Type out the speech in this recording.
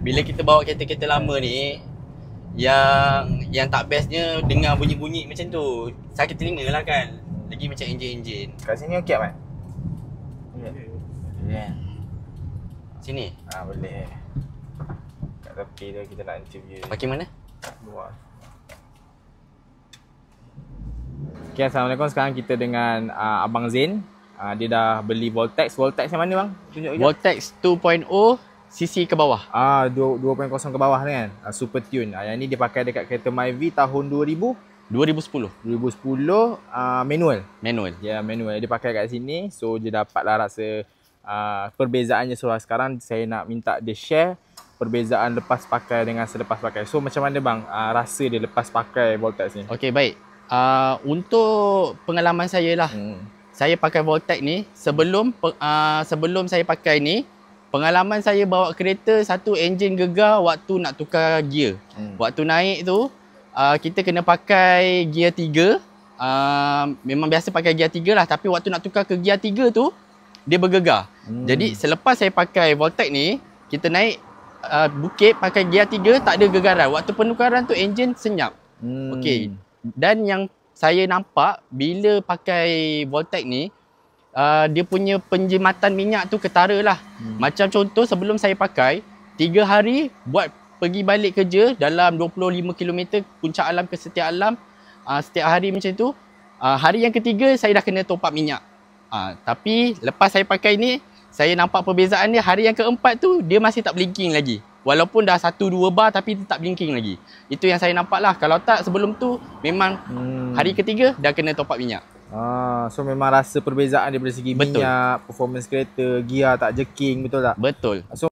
Bila kita bawa kereta-kereta lama ni, yang tak bestnya dengar bunyi-bunyi macam tu. Sakit telinga lah kan. Lagi macam enjin-enjin. Kat sini okey Mat? Ya. Sini. Boleh. Kat tepi tu kita nak interview. Pakai mana? Luar. Okay, Assalamualaikum. Sekarang kita dengan Abang Zain. Dia dah beli Voltex. Voltex yang mana bang? Tunjuk je. Voltex 2.0 cc ke bawah. 2.0 ke bawah kan. Super Tune. Yang ni dia pakai dekat kereta Myvi tahun 2010 manual. manual. Ya, manual. Dia pakai kat sini. So dia dapatlah rasa perbezaannya. So sekarang saya nak minta dia share perbezaan lepas pakai dengan selepas pakai. So macam mana bang rasa dia lepas pakai Voltex ni? Okey, baik. Untuk pengalaman saya lah. Saya pakai Voltex ni sebelum saya pakai ni, pengalaman saya bawa kereta, satu enjin gegar waktu nak tukar gear. Waktu naik tu kita kena pakai gear 3. Memang biasa pakai gear 3 lah, tapi waktu nak tukar ke gear 3 tu dia bergegar. Jadi selepas saya pakai Voltex ni, kita naik bukit pakai gear 3 tak ada gegaran. Waktu penukaran tu enjin senyap. Okey. Dan yang saya nampak bila pakai Voltex ni, dia punya penjimatan minyak tu ketara lah. Macam contoh sebelum saya pakai 3 hari buat pergi balik kerja dalam 25 km Puncak Alam ke Setia Alam, setiap hari macam tu. Hari yang ketiga saya dah kena top up minyak. Tapi lepas saya pakai ni, saya nampak perbezaan dia. Hari yang keempat tu dia masih tak blinking lagi. Walaupun dah 1-2 bar tapi tak blinking lagi. Itu yang saya nampak lah. Kalau tak sebelum tu memang hari ketiga dah kena top up minyak. So memang rasa perbezaan daripada segi Betul. minyak, performance kereta, gear tak jerking, betul tak? Betul. So